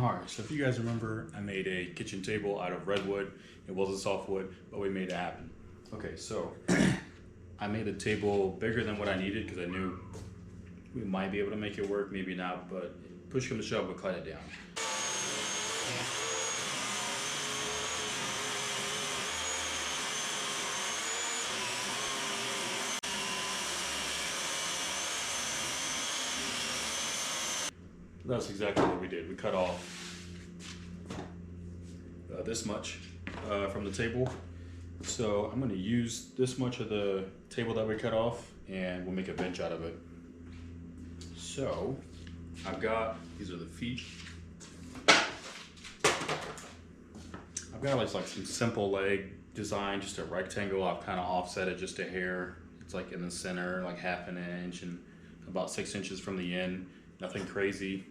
Alright, so if you guys remember, I made a kitchen table out of redwood. It wasn't softwood, but we made it happen. Okay, so I made the table bigger than what I needed because I knew we might be able to make it work, maybe not, but push come to shove, we'll cut it down. That's exactly what we did. We cut off this much from the table. So I'm going to use this much of the table that we cut off and we'll make a bench out of it. So I've got, these are the feet. I've got like some simple leg design, just a rectangle. I've kind of offset it just a hair. It's like in the center, like 1/2 inch and about 6 inches from the end. Nothing crazy.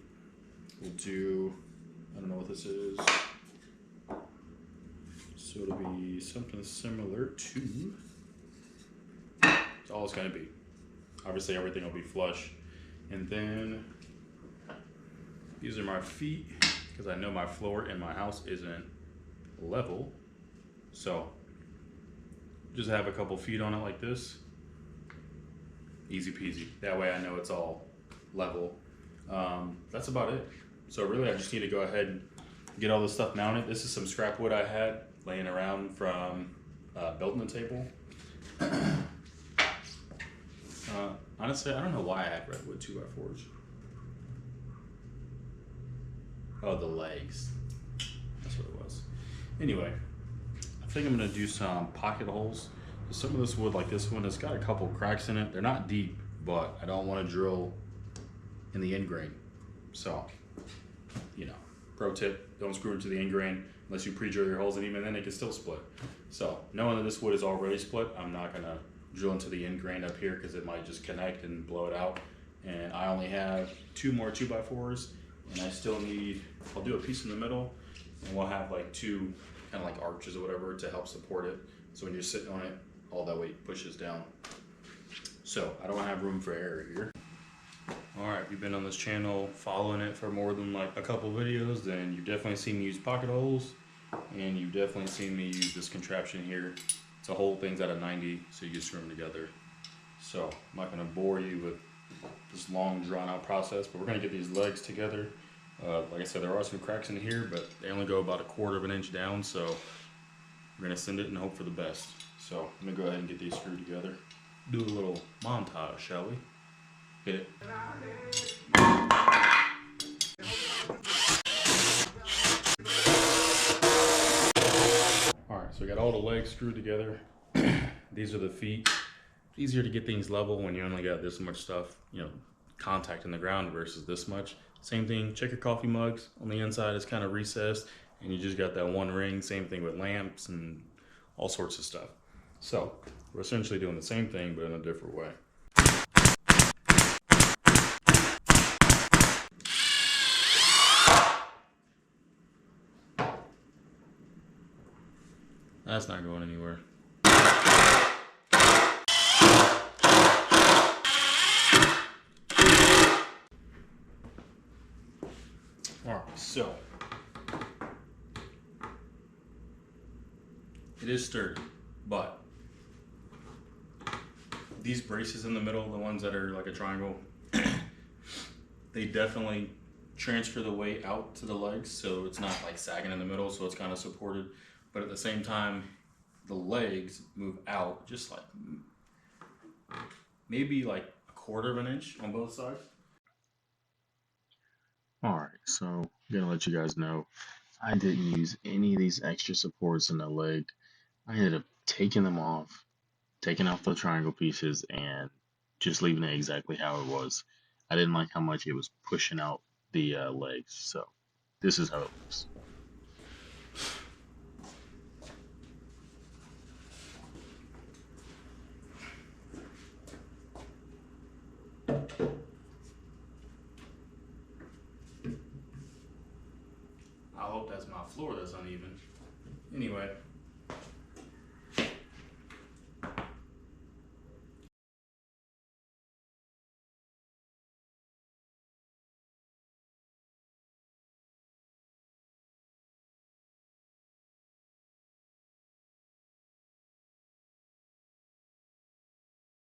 We'll do, I don't know what this is. So it'll be something similar to, that's all it's gonna be. Obviously everything will be flush. And then these are my feet, because I know my floor in my house isn't level. So just have a couple feet on it like this. Easy peasy. That way I know it's all level. That's about it. So really I just need to go ahead and get all this stuff mounted. This is some scrap wood I had laying around from building the table. Honestly, I don't know why I had redwood 2x4s. Oh, the legs. That's what it was. Anyway, I think I'm gonna do some pocket holes. Some of this wood, like this one, it's got a couple cracks in it. They're not deep, but I don't want to drill in the end grain. So, you know, pro tip, don't screw it to the end grain unless you pre-drill your holes, and even then it can still split. So knowing that this wood is already split, I'm not gonna drill into the end grain up here because it might just connect and blow it out. And I only have 2 more 2x4s, and I still need, I'll do a piece in the middle, and we'll have like 2 kind of like arches or whatever to help support it. So when you're sitting on it, all that weight pushes down. So I don't have room for error here. All right, if you've been on this channel following it for more than like a couple videos, then you've definitely seen me use pocket holes, and you've definitely seen me use this contraption here to hold things at a 90 so you can screw them together. So I'm not gonna bore you with this long drawn out process, but we're gonna get these legs together. Like I said, there are some cracks in here, but they only go about 1/4 inch down, so we're gonna send it and hope for the best. So I'm gonna go ahead and get these screwed together. Do a little montage, shall we? Hit it. Alright, so we got all the legs screwed together. These are the feet. It's easier to get things level when you only got this much stuff, you know, contact in the ground versus this much. Same thing, check your coffee mugs. On the inside it's kind of recessed and you just got that one ring. Same thing with lamps and all sorts of stuff. So we're essentially doing the same thing but in a different way. That's not going anywhere. Alright, so it is sturdy, but these braces in the middle, the ones that are like a triangle, they definitely transfer the weight out to the legs, so it's not like sagging in the middle, so it's kind of supported. But at the same time, the legs move out just like maybe like 1/4 inch on both sides. Alright, so I'm gonna let you guys know I didn't use any of these extra supports in the leg. I ended up taking them off, taking off the triangle pieces and just leaving it exactly how it was. I didn't like how much it was pushing out the legs, so this is how it looks. I hope that's my floor that's uneven. Anyway,